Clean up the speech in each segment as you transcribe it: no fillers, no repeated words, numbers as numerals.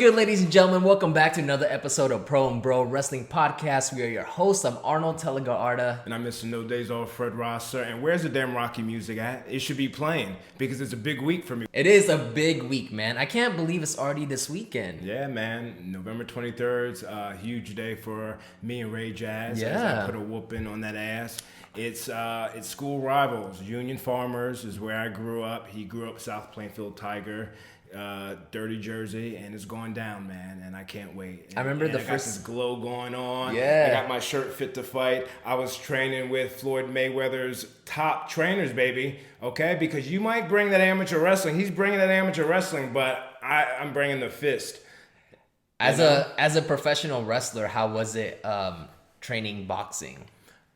good, ladies and gentlemen? Welcome back to another episode of Pro and Bro Wrestling Podcast. We are your hosts. I'm Arnold Telegarda. And I'm Mr. No Days Off, Fred Rosser. And where's the damn Rocky music at? It should be playing because it's a big week for me. It is a big week, man. I can't believe it's already this weekend. Yeah, man. November 23rd's a huge day for me and Ray Jazz. Yeah. As I put a whooping on that ass. It's school rivals. Union Farmers is where I grew up. He grew up South Plainfield Tiger. Dirty Jersey, and it's going down, man, and I can't wait. I remember the I got first this glow going on. Yeah. I got my shirt fit to fight. I was training with Floyd Mayweather's top trainers, baby. Okay, because you might bring that amateur wrestling. He's bringing that amateur wrestling, but I'm bringing the fist. As a professional wrestler, how was it training boxing?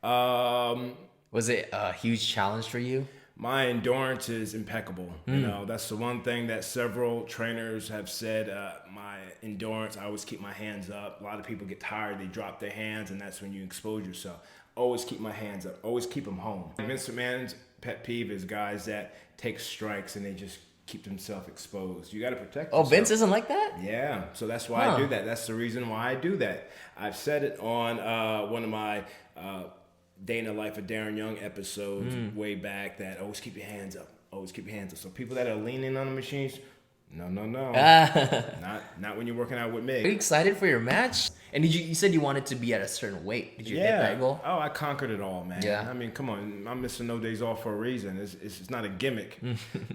Was it a huge challenge for you? My endurance is impeccable. You know, that's the one thing that several trainers have said. My endurance, I always keep my hands up. A lot of people get tired, they drop their hands, and that's when you expose yourself. Always keep my hands up. Always keep them home. Vince McMahon's pet peeve is guys that take strikes and they just keep themselves exposed. You got to protect yourself. Oh, Vince isn't like that? Yeah, so that's why I do that. That's the reason why I do that. I've said it on one of my Day in the Life of Darren Young episodes way back that always keep your hands up. Always keep your hands up. So people that are leaning on the machines, no. Not when you're working out with me. Are you excited for your match? And you said you wanted to be at a certain weight. Did you hit that goal? Oh, I conquered it all, man. Yeah. I mean, come on. I'm Mr. No Days Off for a reason. It's not a gimmick.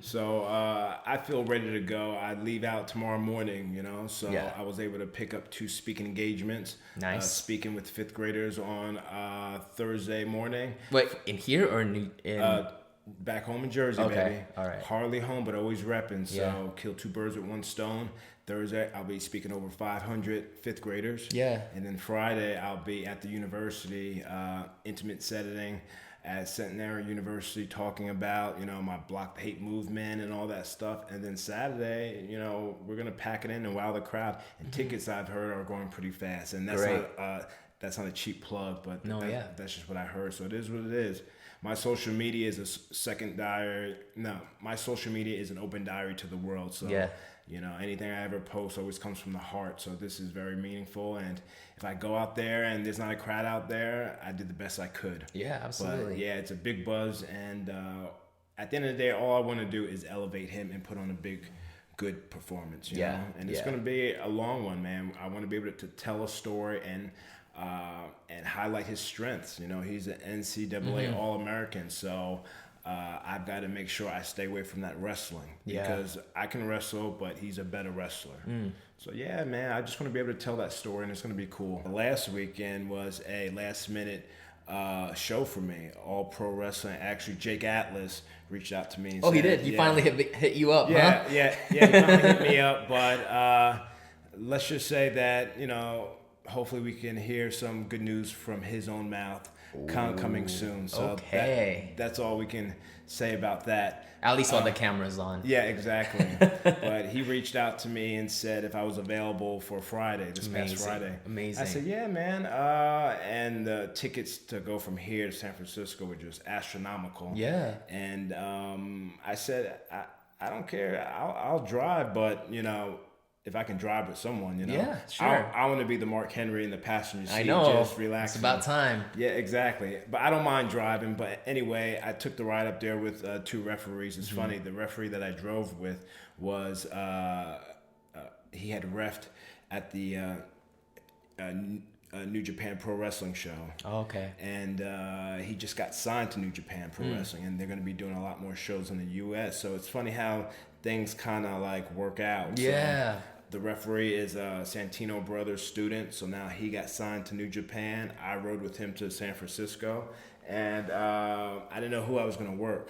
So I feel ready to go. I leave out tomorrow morning, you know. So Yeah. I was able to pick up 2 speaking engagements. Nice. Speaking with 5th graders on Thursday morning. Wait, in here or in Back home in Jersey, Okay, baby. all right. Hardly home, but always repping. So Yeah. kill 2 birds with 1 stone. Thursday, I'll be speaking over 500 5th graders. Yeah. And then Friday, I'll be at the university, intimate setting at Centenary University, talking about, you know, my Block the Hate movement and all that stuff. And then Saturday, you know, we're going to pack it in and wow the crowd. And tickets, I've heard, are going pretty fast. And that's not a cheap plug, but that's just what I heard. So it is what it is. My social media is a second diary. No, my social media is an open diary to the world. So, you know, anything I ever post always comes from the heart. So this is very meaningful. And if I go out there and there's not a crowd out there, I did the best I could. Yeah, absolutely. But yeah, it's a big buzz. And at the end of the day, all I want to do is elevate him and put on a big, good performance. You know? And it's going to be a long one, man. I want to be able to tell a story and highlight his strengths. You know, he's an NCAA All-American, so I've got to make sure I stay away from that wrestling because I can wrestle, but he's a better wrestler. So yeah, man, I just want to be able to tell that story, and it's going to be cool. Last weekend was a last-minute show for me, All Pro Wrestling. Actually, Jake Atlas reached out to me. And said, he did. He finally hit you up, huh? Yeah, he finally hit me up, but let's just say that, you know, hopefully we can hear some good news from his own mouth coming soon. So that's all we can say about that. At least while the camera's on. Yeah, exactly. But he reached out to me and said if I was available for Friday, past Friday. Amazing. I said, yeah, man. And the tickets to go from here to San Francisco were just astronomical. Yeah. And I said, I don't care. I'll drive, but, you know, if I can drive with someone, you know. Yeah, sure. I want to be the Mark Henry in the passenger seat. I know. Just relaxing. It's about time. Yeah, exactly. But I don't mind driving. But anyway, I took the ride up there with 2 referees. It's funny. The referee that I drove with was, he had refed at the New Japan Pro Wrestling show. Oh, okay. And he just got signed to New Japan Pro Wrestling, and they're going to be doing a lot more shows in the U.S. So it's funny how things kind of like work out. Yeah. So the referee is a Santino Brothers student, so now he got signed to New Japan. I rode with him to San Francisco, and I didn't know who I was going to work.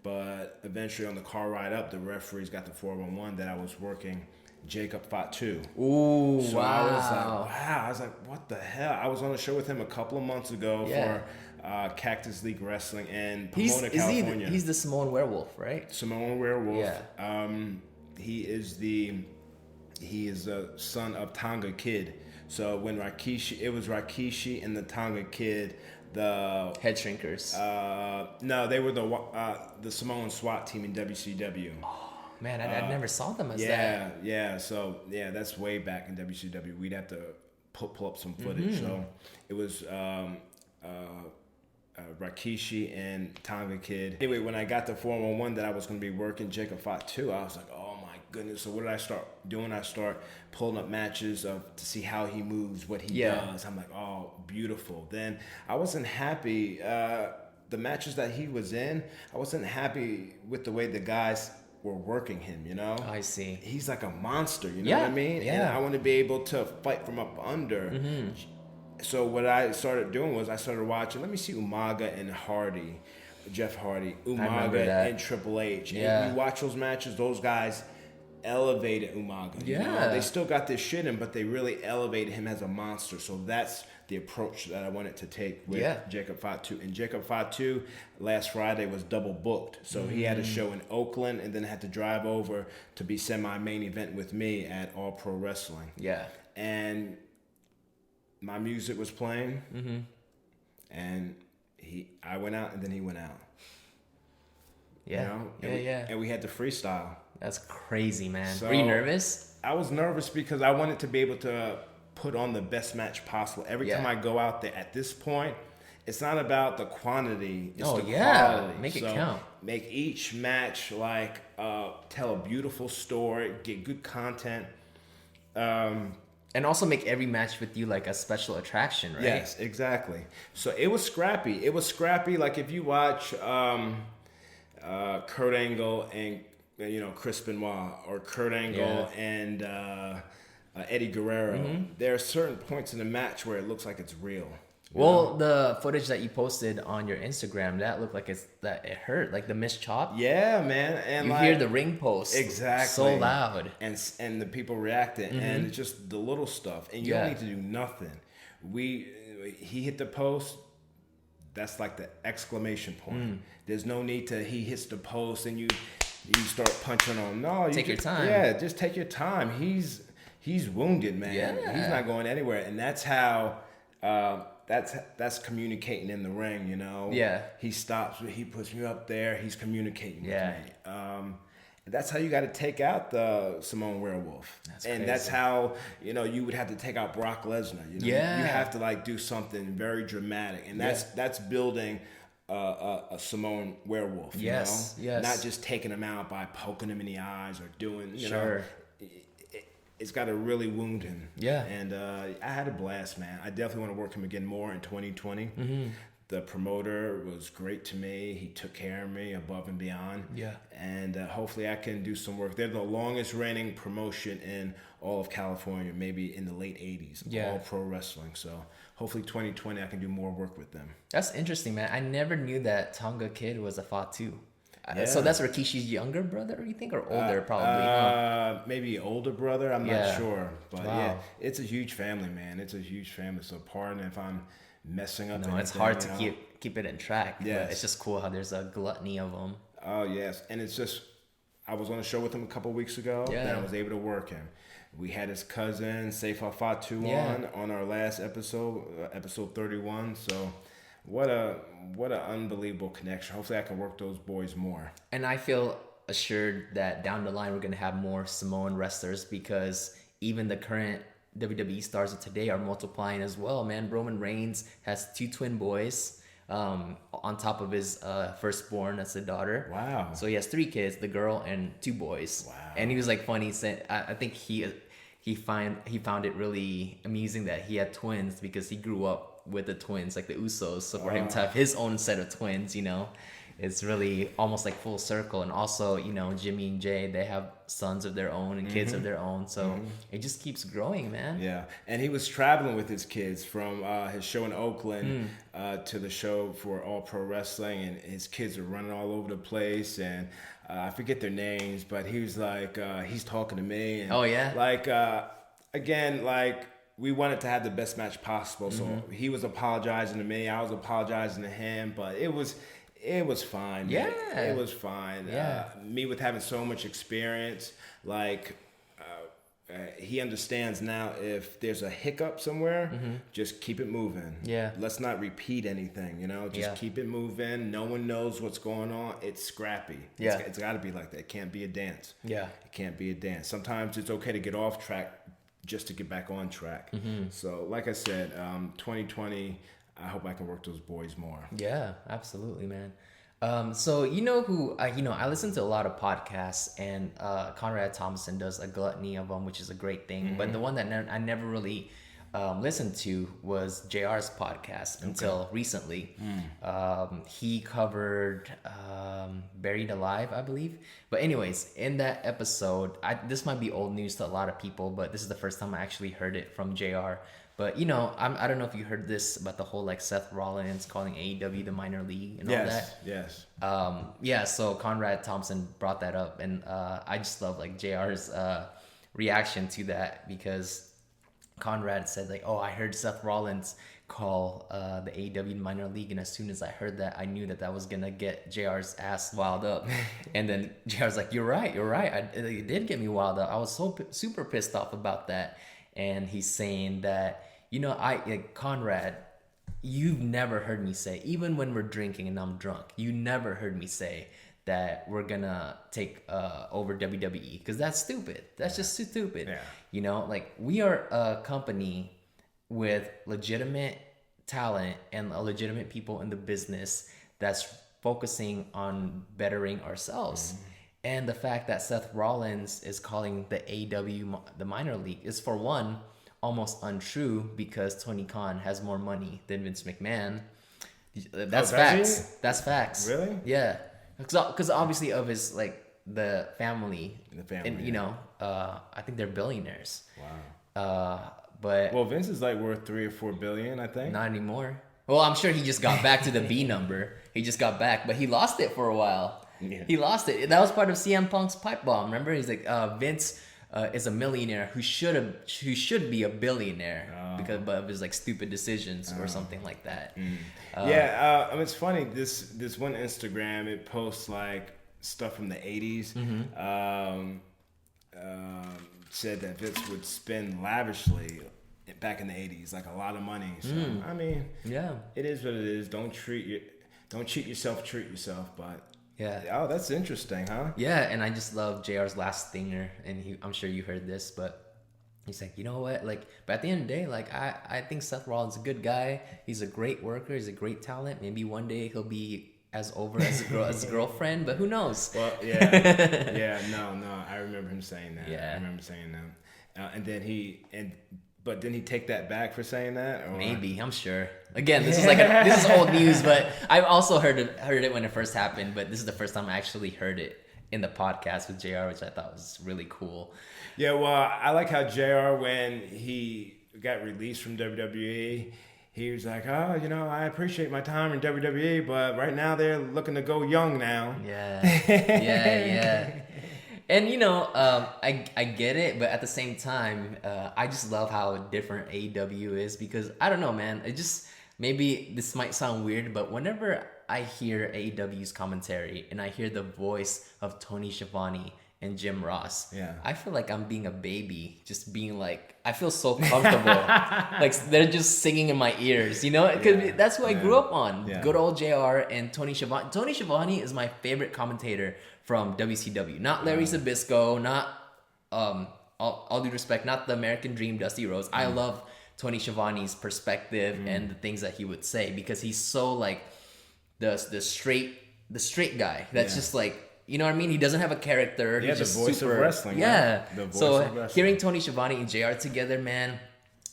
But eventually on the car ride up, the referees got the 411 that I was working Jacob Fatu. Ooh, so wow. I was like, what the hell? I was on a show with him a couple of months ago for Cactus League Wrestling in Pomona, California. He's the Samoan werewolf, right? Samoan werewolf. Yeah. He is the son of Tonga Kid. So when it was Rikishi and the Tonga Kid, the Head Shrinkers. no, they were the Samoan SWAT team in WCW. man, I never saw them as yeah, that. yeah. So yeah, that's way back in WCW. We'd have to pull up some footage. So it was Rikishi and Tonga Kid. Anyway, when I got the 411 that I was going to be working Jacob Fatu, I was like, oh my goodness. So what did I start doing? I start pulling up matches to see how he moves, what he does. I'm like, oh, beautiful. Then I wasn't happy. The matches that he was in, I wasn't happy with the way the guys were working him, you know? I see. He's like a monster, you know what I mean? Yeah. And I want to be able to fight from up under. So what I started doing was I started watching, let me see Umaga and Hardy, Jeff Hardy, Umaga and Triple H. And you watch those matches, those guys elevated Umaga. You know? They still got this shit in, but they really elevated him as a monster. So that's the approach that I wanted to take with Jacob Fatu. And Jacob Fatu last Friday was double booked. So he had a show in Oakland and then had to drive over to be semi-main event with me at All Pro Wrestling. Yeah. And my music was playing, and I went out, and then he went out. Yeah, you know? And we had to freestyle. That's crazy, man. So, were you nervous? I was nervous because I wanted to be able to put on the best match possible. Every time I go out there, at this point, it's not about the quantity, it's the quality. Make it count. Make each match like tell a beautiful story, get good content. And also make every match with you like a special attraction, right? Yes, exactly. So it was scrappy. It was scrappy. Like if you watch Kurt Angle and Chris Benoit, or Kurt Angle and Eddie Guerrero, there are certain points in the match where it looks like it's real. Well, the footage that you posted on your Instagram, that looked like it hurt, like the missed chop. Yeah, man, and you hear the ring post exactly so loud, and the people reacted, and it's just the little stuff, and you don't need to do nothing. He hit the post. That's like the exclamation point. There's no need to he hits the post and you start punching on. No, you take your time. Yeah, just take your time. He's wounded, man. Yeah. He's not going anywhere, and that's how. That's communicating in the ring, you know. Yeah. He stops. He puts me up there. He's communicating with me. That's how you got to take out the Samoan Werewolf. That's crazy. That's how you would have to take out Brock Lesnar. You have to like do something very dramatic, and that's building a Samoan Werewolf. Yes. Not just taking him out by poking him in the eyes or doing. You know, it's got to really wound him. Yeah. And I had a blast, man. I definitely want to work him again more in 2020. The promoter was great to me. He took care of me above and beyond. Yeah. And hopefully I can do some work. They're the longest reigning promotion in all of California, maybe in the late 80s. Yeah. All Pro Wrestling. So hopefully 2020 I can do more work with them. That's interesting, man. I never knew that Tonga Kid was a Fatu. Yeah. So that's Rikishi's younger brother, you think, or older, probably? Maybe older brother. I'm not sure, but yeah, it's a huge family, man. It's a huge family. So pardon if I'm messing up. No, it's hard to keep it in track. Yeah, it's just cool how there's a gluttony of them. Oh yes, and it's just I was on a show with him a couple weeks ago, and I was able to work him. We had his cousin Seifa Fatu on our last episode, episode 31. So. What an unbelievable connection. Hopefully I can work those boys more. And I feel assured that down the line we're going to have more Samoan wrestlers, because even the current WWE stars of today are multiplying as well, man. Roman Reigns has 2 twin boys on top of his firstborn, that's a daughter. Wow. So he has 3 kids, the girl and 2 boys. Wow. And he was like funny, saying I think he found it really amusing that he had twins, because he grew up with the twins, like the Usos. So for him to have his own set of twins, it's really almost like full circle. And also, Jimmy and Jay, they have sons of their own and kids of their own. So it just keeps growing, man. Yeah. And he was traveling with his kids from his show in Oakland to the show for All Pro Wrestling. And his kids are running all over the place. And I forget their names, but he was like, he's talking to me. And we wanted to have the best match possible. So he was apologizing to me. I was apologizing to him, but it was fine. Yeah. It was fine. Yeah. Me with having so much experience, he understands now if there's a hiccup somewhere, just keep it moving. Yeah. Let's not repeat anything, just keep it moving. No one knows what's going on. It's scrappy. Yeah. It's got to be like that. It can't be a dance. Yeah. It can't be a dance. Sometimes it's okay to get off track just to get back on track. So like I said, 2020, I hope I can work those boys more. Yeah, absolutely, man. So who I listen to a lot of podcasts, and Conrad Thompson does a gluttony of them, which is a great thing. But the one that I never really listened to was JR's podcast until recently. He covered Buried Alive, I believe. But anyways, in that episode, this might be old news to a lot of people, but this is the first time I actually heard it from JR. But I don't know if you heard this about the whole like Seth Rollins calling AEW the minor league and all that. Yes. So Conrad Thompson brought that up, and I just love like JR's reaction to that, because Conrad said like, "Oh, I heard Seth Rollins call the AEW minor league, and as soon as I heard that, I knew that was gonna get JR's ass wild up." And then JR's like, "You're right. It did get me wild up. I was so super pissed off about that." And he's saying that, Conrad, you've never heard me say, even when we're drinking and I'm drunk, you never heard me say that we're gonna take over WWE, because that's stupid. That's just stupid. Yeah. We are a company with legitimate talent and legitimate people in the business that's focusing on bettering ourselves. And the fact that Seth Rollins is calling the AEW the minor league is, for one, almost untrue, because Tony Khan has more money than Vince McMahon. That's facts. That's facts. Really? Yeah. Because obviously of his, the family. The family. And, I think they're billionaires. Wow. But Well, Vince is worth 3 or 4 billion, I think. not anymore. Well, I'm sure he just got back to the B number. He just got back, but he lost it for a while. Yeah. He lost it. That was part of CM Punk's pipe bomb. Remember, he's like, Vince is a millionaire who should be a billionaire because of his stupid decisions or something like that. It's funny. This one Instagram, it posts stuff from the 80s. Said that Vince would spend lavishly back in the 80s, a lot of money. So I mean, Yeah. it is what it is. Don't cheat yourself. Treat yourself. But Yeah. oh, that's interesting, huh? Yeah, and I just love JR's last stinger, and I'm sure you heard this, but he's like, you know what? But at the end of the day, I think Seth Rollins is a good guy. He's a great worker. He's a great talent. Maybe one day he'll be as over as his girlfriend, but who knows? Well, yeah, no. I remember him saying that. Yeah. I remember saying that. But didn't he take that back for saying that? Or? Maybe, I'm sure. Again, this is this is old news, but I've also heard it when it first happened. But this is the first time I actually heard it in the podcast with JR, which I thought was really cool. Yeah, well, I like how JR, when he got released from WWE, he was like, "Oh, I appreciate my time in WWE, but right now they're looking to go young now." Yeah. And I get it, but at the same time, I just love how different AEW is, because I don't know, man. It just, maybe this might sound weird, but whenever I hear AEW's commentary and I hear the voice of Tony Schiavone and Jim Ross, I feel like I'm being a baby, just being I feel so comfortable. They're just singing in my ears, because that's who I grew up on. Yeah. Good old JR and Tony Schiavone. Tony Schiavone is my favorite commentator from WCW. Not Larry Zbyszko, not, all due respect, not the American Dream, Dusty Rhodes. I love Tony Schiavone's perspective and the things that he would say, because he's so the straight guy that's just you know what I mean? He doesn't have a character. Yeah, He's the just voice super, of wrestling. Yeah. The voice so of wrestling. Hearing Tony Schiavone and JR together, man,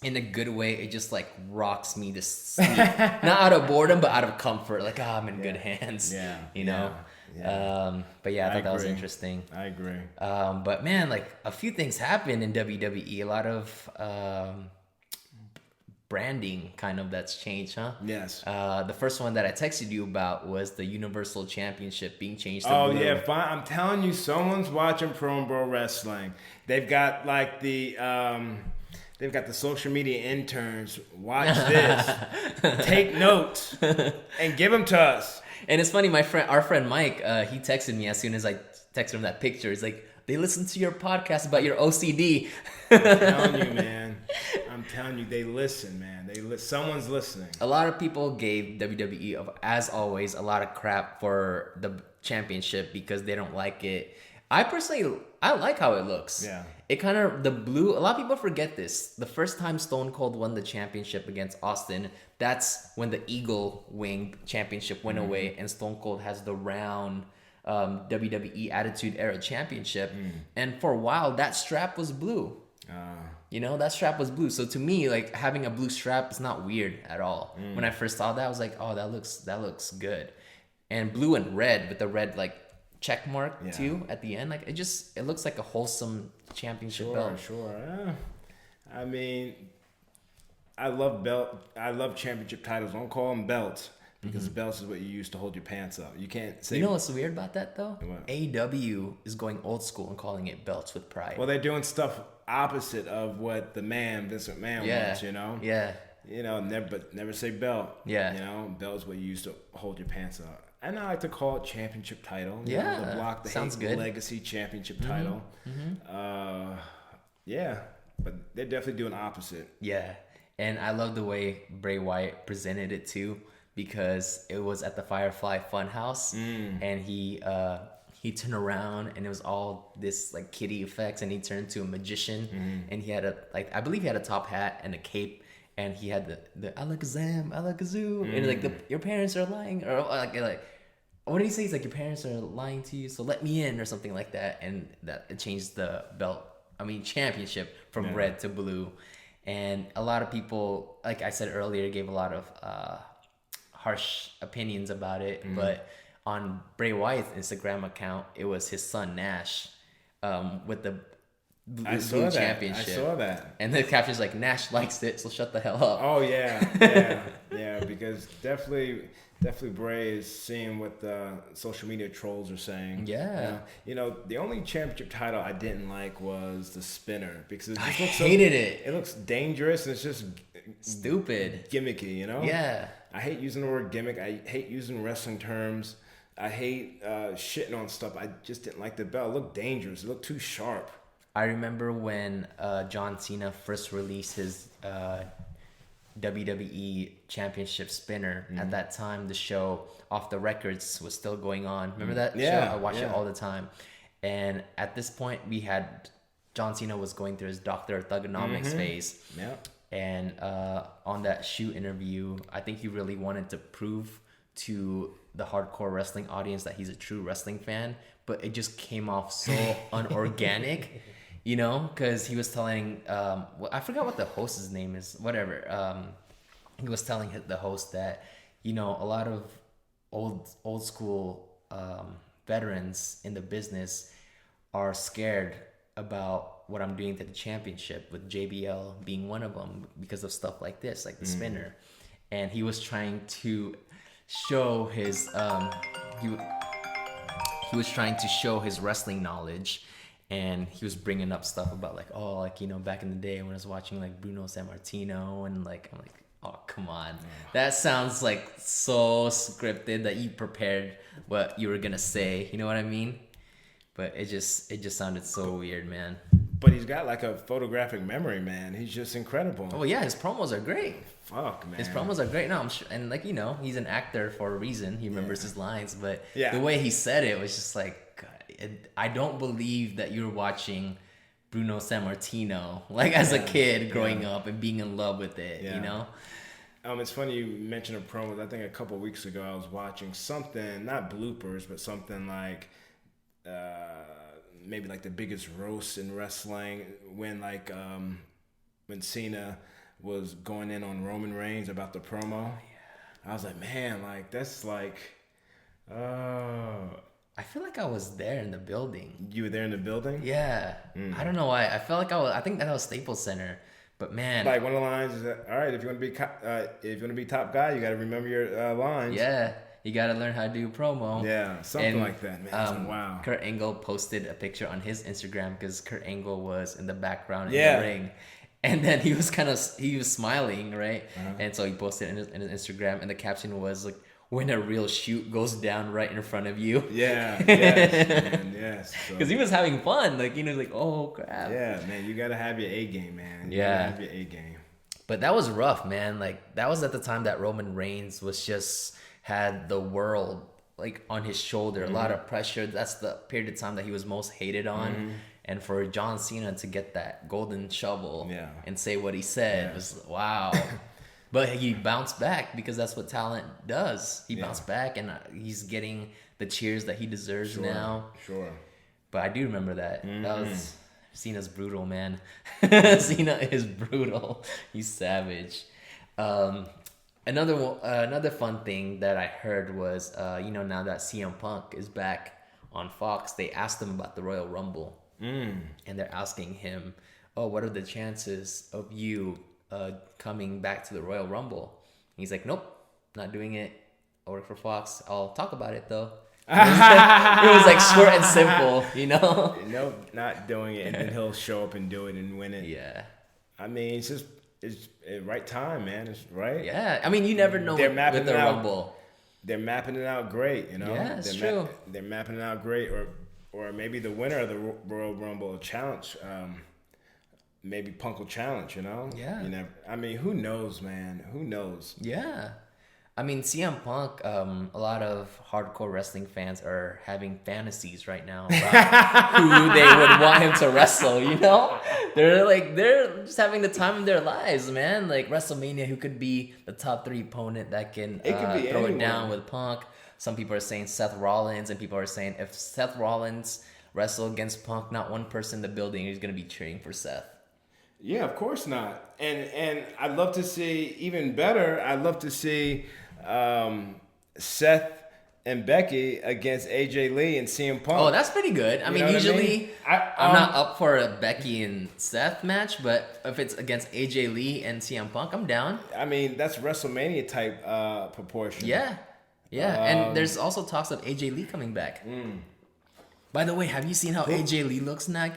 in a good way, it just rocks me to sleep. Not out of boredom, but out of comfort. I'm in good hands. Yeah. Yeah. But yeah, I thought that was agree. interesting. I agree. But man, a few things happened in WWE. A lot of branding kind of that's changed, huh? Yes. The first one that I texted you about was the Universal Championship being changed to Oh blue. yeah, fine. I'm telling you, someone's watching Pro Wrestling. They've got they've got the social media interns. Watch this, take notes, and give them to us. And it's funny, our friend Mike, he texted me as soon as I texted him that picture. He's like, They listen to your podcast about your OCD. I'm telling you, man. I'm telling you, they listen, man. Someone's listening. A lot of people gave WWE, as always, a lot of crap for the championship because they don't like it. I personally, I like how it looks. Yeah. It kind of, the blue, a lot of people forget this. The first time Stone Cold won the championship against Austin, that's when the Eagle Wing championship went away, and Stone Cold has the round WWE Attitude Era championship. And for a while, that strap was blue. You know, that strap was blue. So to me, like, having a blue strap is not weird at all. When I first saw that, I was like, oh, that looks good. And blue and red with the red, like, check mark too at the end. Like, it looks like a wholesome championship belt. Sure. I mean, I love championship titles. Don't call them belts. Because belts is what you use to hold your pants up. You can't say... You know what's weird about that, though? What? AEW is going old school and calling it belts with pride. Well, they're doing stuff opposite of what the man, Vince McMahon, wants, you know? Yeah. You know, never say belt. Yeah. You know, belt is what you use to hold your pants up. And I like to call it championship title. You Yeah. know, the Block the Sounds Hate good. Legacy championship title. Yeah. But they're definitely doing opposite. Yeah. And I love the way Bray Wyatt presented it, too, because it was at the Firefly Funhouse, and he turned around, and it was all this, like, kiddie effects, and he turned to a magician, and he had I believe he had a top hat and a cape, and he had the Alakazam, Alakazoo, and like, your parents are lying, or like what did he say? He's like, your parents are lying to you, so let me in, or something like that, and that it changed the championship from red to blue. And a lot of people, like I said earlier, gave a lot of harsh opinions about it, but on Bray Wyatt's Instagram account, it was his son Nash with the blue championship. I saw that. And the caption's like, Nash likes it, so shut the hell up. Oh yeah, because definitely Bray is seeing what the social media trolls are saying. Yeah. You know, the only championship title I didn't like was the spinner because it just I looks hated it. It looks dangerous and it's just Stupid. gimmicky, you know? Yeah. I hate using the word gimmick. I hate using wrestling terms. I hate shitting on stuff. I just didn't like the belt. It looked dangerous. It looked too sharp. I remember when John Cena first released his WWE Championship spinner. At that time, the show Off the Records was still going on. Remember that show? I watched it all the time. And at this point, we had John Cena was going through his Dr. Thugonomics phase. Yeah. And on that shoot interview, I think he really wanted to prove to the hardcore wrestling audience that he's a true wrestling fan, but it just came off so unorganic, you know, because he was telling, I forgot what the host's name is, whatever. He was telling the host that, you know, a lot of old school veterans in the business are scared about what I'm doing to the championship, with JBL being one of them because of stuff like this, like the spinner. And he was trying to show his he was trying to show his wrestling knowledge, and he was bringing up stuff about like, oh, like, you know, back in the day when I was watching like Bruno Sammartino, and like, I'm like, oh, come on, that sounds like so scripted that you prepared what you were gonna say, you know what I mean? But it just sounded so weird, man. But he's got like a photographic memory, man. He's just incredible. Oh yeah, his promos are great. Fuck, man. His promos are great. No, I'm sure, and like, you know, he's an actor for a reason. He remembers his lines, but the way he said it was just like, God, I don't believe that you're watching Bruno Sammartino like as a kid growing up and being in love with it. You know. It's funny you mentioned a promo. I think a couple of weeks ago I was watching something, not bloopers, but something like maybe like the biggest roast in wrestling when like when Cena was going in on Roman Reigns about the promo. I was like, man, like that's like, I feel like I was there in the building. You were there in the building? Yeah. I don't know why. I felt like I think that was Staples Center. But man, like one of the lines is that, all right, if you want to be top guy, you got to remember your lines. Yeah. You got to learn how to do promo. Yeah, something like that, man. Wow. Kurt Angle posted a picture on his Instagram because Kurt Angle was in the background in the ring. And then he was smiling, right? And so he posted in his Instagram, and the caption was like, when a real shoot goes down right in front of you. Yeah, yes, man, yes. So, Because he was having fun. Like, like, oh, crap. yeah, man, you gotta have your A game, man. You Yeah. gotta have your A game. But that was rough, man. Like, that was at the time that Roman Reigns had the world, like, on his shoulder. A lot of pressure. That's the period of time that he was most hated on. And for John Cena to get that golden shovel and say what he said was, wow. But he bounced back because that's what talent does. He bounced back, and he's getting the cheers that he deserves now. Sure. But I do remember that. That was Cena's brutal, man. Cena is brutal. He's savage. Another fun thing that I heard was, now that CM Punk is back on Fox, they asked him about the Royal Rumble, and they're asking him, "Oh, what are the chances of you coming back to the Royal Rumble?" And he's like, "Nope, not doing it. I work for Fox. I'll talk about it though." It was like short and simple, Nope, not doing it, and then he'll show up and do it and win it. Yeah. I mean, it's right time, man. It's right. Yeah. I mean, you never know They're with mapping the it out. Rumble. They're mapping it out great, Yeah, it's true. They're mapping it out great, or maybe the winner of the Royal Rumble will challenge. Maybe Punk will challenge. Yeah. You never. I mean, who knows, man? Who knows? Yeah. I mean, CM Punk, a lot of hardcore wrestling fans are having fantasies right now about who they would want him to wrestle, They're just having the time of their lives, man. Like WrestleMania, who could be the top 3 opponent that can It could be throw anyone. it down with Punk. Some people are saying Seth Rollins, and people are saying if Seth Rollins wrestled against Punk, not one person in the building is going to be cheering for Seth. Yeah, of course not. And I'd love to see, even better, I'd love to see Seth and Becky against AJ Lee and CM Punk. Oh, that's pretty good. I You mean, know what I usually mean? I'm not up for a Becky and Seth match, but if it's against AJ Lee and CM Punk, I'm down. I mean, that's WrestleMania type proportion. Yeah. And there's also talks of AJ Lee coming back. By the way, have you seen how AJ Lee looks now?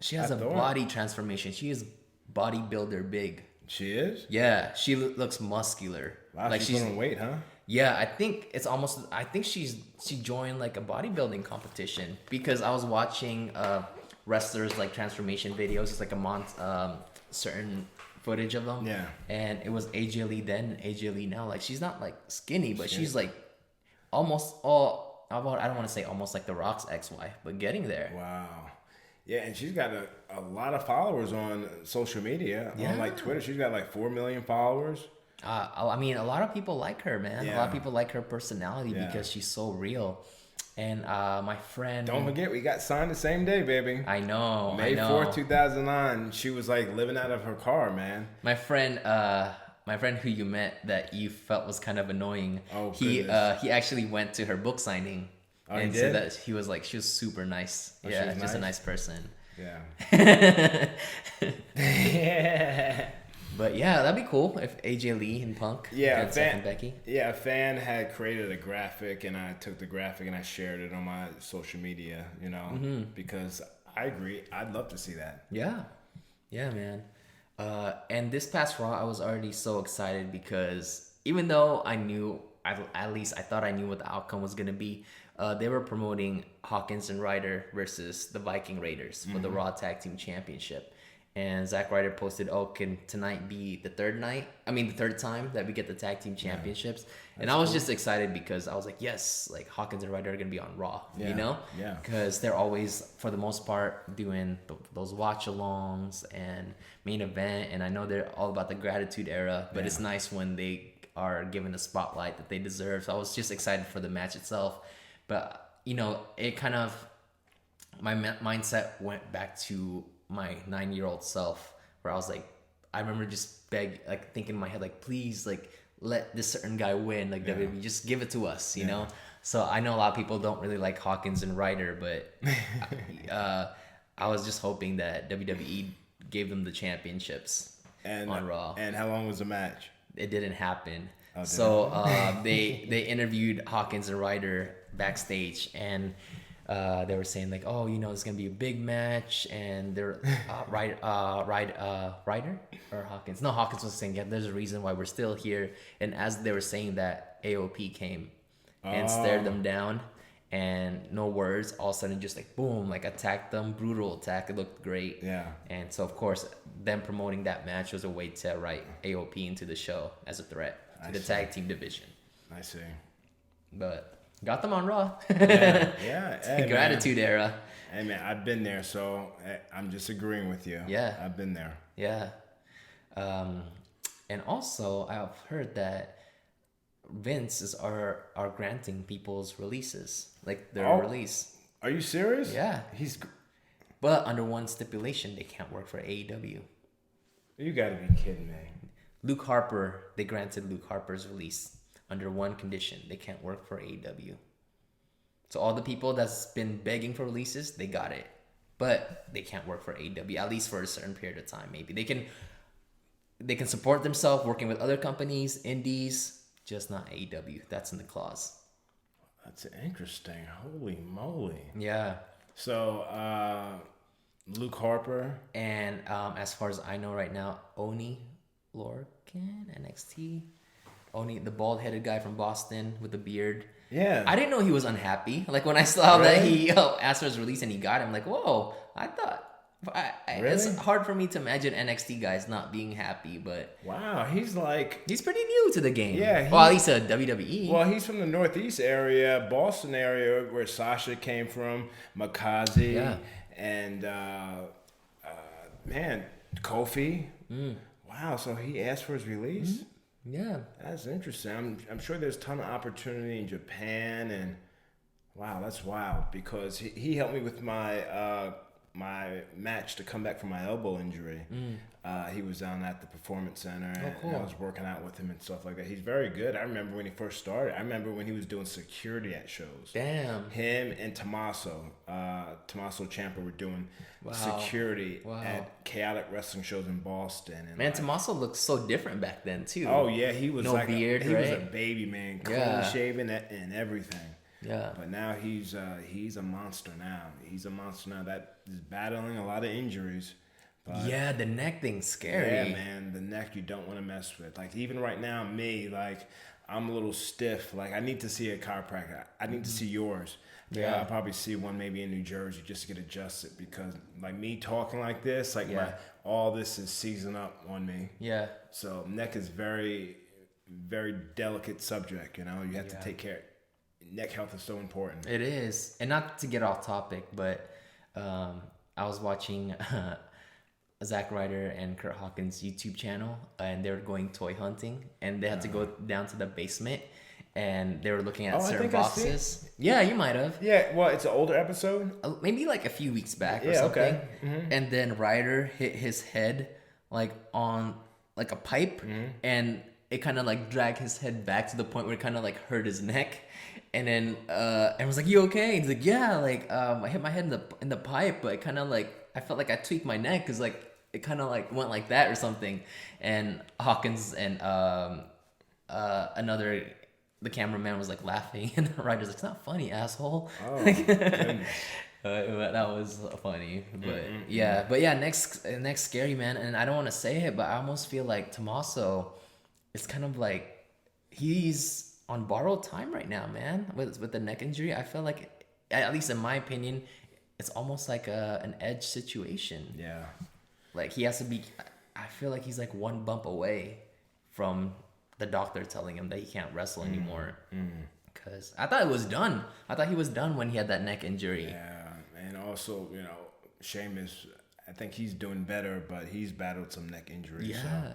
She has a body transformation. She is bodybuilder big. She is? Yeah, she looks muscular. Wow, like she's putting on weight, huh? Yeah, I think she joined like a bodybuilding competition because I was watching wrestlers like transformation videos. It's like a certain footage of them. Yeah. And it was AJ Lee then and AJ Lee now. Like she's not like skinny, but she's like almost I don't want to say almost like The Rock's ex-wife, but getting there. Wow. Yeah, and she's got a lot of followers on social media. Yeah. On like Twitter, she's got like 4 million followers. I mean, a lot of people like her, man. Yeah. A lot of people like her personality because she's so real. And my friend... Don't forget, we got signed the same day, baby. I know. May 4th, 2009. She was like living out of her car, man. My friend who you met that you felt was kind of annoying. Oh, he goodness. he actually went to her book signing. Oh, and he said did? that she was super nice. Oh, she Yeah, was just a nice? nice person. Yeah. But yeah, that'd be cool if AJ Lee and Punk and Seth and Becky. Yeah, a fan had created a graphic, and I took the graphic and I shared it on my social media, because I agree. I'd love to see that. Yeah, man. And this past Raw, I was already so excited because even though I knew, at least I thought I knew what the outcome was gonna be, they were promoting Hawkins and Ryder versus the Viking Raiders for the Raw Tag Team Championship. And Zack Ryder posted, "Oh, can tonight be the third time that we get the tag team championships?" And I was just excited because I was like, "Yes, like Hawkins and Ryder are gonna be on Raw, Yeah. because they're always, for the most part, doing those watch-alongs and main event. And I know they're all about the Gratitude Era, but it's nice when they are given the spotlight that they deserve. So I was just excited for the match itself, but it kind of, my mindset went back to my 9-year-old self, where I was like, I remember just thinking in my head, like, please, like, let this certain guy win, like WWE, just give it to us, you know. So I know a lot of people don't really like Hawkins and Ryder, but I was just hoping that WWE gave them the championships on Raw. And how long was the match? It didn't happen. Oh, So they interviewed Hawkins and Ryder backstage, and They were saying like, oh, it's gonna be a big match, and they're Ryder or Hawkins. No, Hawkins was saying, yeah, there's a reason why we're still here. And as they were saying that, AOP came and stared them down, and no words. All of a sudden, just like boom, like attacked them, brutal attack. It looked great. Yeah. And so of course, them promoting that match was a way to write AOP into the show as a threat to the tag team division. I see. But got them on Raw. Yeah. Hey, Gratitude Era. Hey man, I've been there, so I'm just agreeing with you. Yeah. I've been there. Yeah. And also, I've heard that Vince are granting people's releases, like their release. Are you serious? Yeah. He's. But under one stipulation, they can't work for AEW. You gotta be kidding me. Luke Harper, they granted Luke Harper's release under one condition: they can't work for AEW. So all the people that's been begging for releases, they got it, but they can't work for AEW, at least for a certain period of time. Maybe they can support themselves working with other companies, indies, just not AEW. That's in the clause. That's interesting. Holy moly. Yeah. So Luke Harper. And as far as I know right now, Oni Lorcan, NXT. Oni, the bald-headed guy from Boston with the beard. Yeah. I didn't know he was unhappy. Like when I saw that he asked for his release and he got it, I'm like, whoa, I thought... It's hard for me to imagine NXT guys not being happy, but... Wow, he's pretty new to the game. Yeah. Well, at least a WWE. Well, he's from the Northeast area, Boston area, where Sasha came from, Makazi, Yeah. and, man, Kofi. Wow, so he asked for his release? Yeah. That's interesting. I'm sure there's a ton of opportunity in Japan, and wow, that's wild, because he helped me with my my match to come back from my elbow injury. He was down at the Performance Center, and cool. I was working out with him and stuff like that. He's very good. I remember when he first started. I remember when he was doing security at shows. Damn. Him and Tommaso Ciampa were doing security at chaotic wrestling shows in Boston. And Man, Tommaso looked so different back then, too. Oh, yeah. He was no beard, he was a right? baby, man. Clean Yeah. shaven and everything. Yeah. But now he's a monster now. He's a monster now that is battling a lot of injuries. But Yeah, the neck thing's scary. yeah, man, the neck you don't want to mess with. Like even right now, I'm a little stiff. Like I need to see a chiropractor. I need to see yours. Yeah. I'll probably see one maybe in New Jersey just to get adjusted, because like me talking like this, like all this is seizing up on me. Yeah. So neck is very, very delicate subject. You know, you have to take care. Neck health is so important. It is. And not to get off topic, but I was watching Zack Ryder and Kurt Hawkins' YouTube channel, and they were going toy hunting, and they had to go down to the basement, and they were looking at certain boxes. Yeah, you might have. Yeah, well, it's an older episode. Maybe like a few weeks back or something. Okay. Mm-hmm. And then Ryder hit his head like on like a pipe, and it kind of like dragged his head back to the point where it kind of like hurt his neck. And then I was like, "You okay?" He's like, "Yeah, like I hit my head in the pipe, but it kind of like I felt like I tweaked my neck because like it kind of like went like that or something." And Hawkins and the cameraman was like laughing, and Ryder's like, "It's not funny, asshole." Oh, goodness. That was funny, but next scary, man. And I don't want to say it, but I almost feel like Tommaso, it's kind of like he's on borrowed time right now, man. With the neck injury, I feel like, at least in my opinion, it's almost like an Edge situation. Yeah. Like he has to be. I feel like he's like one bump away from the doctor telling him that he can't wrestle anymore. Because I thought it was done. I thought he was done when he had that neck injury. Yeah, and also, you know, Sheamus, I think he's doing better, but he's battled some neck injuries. Yeah. So,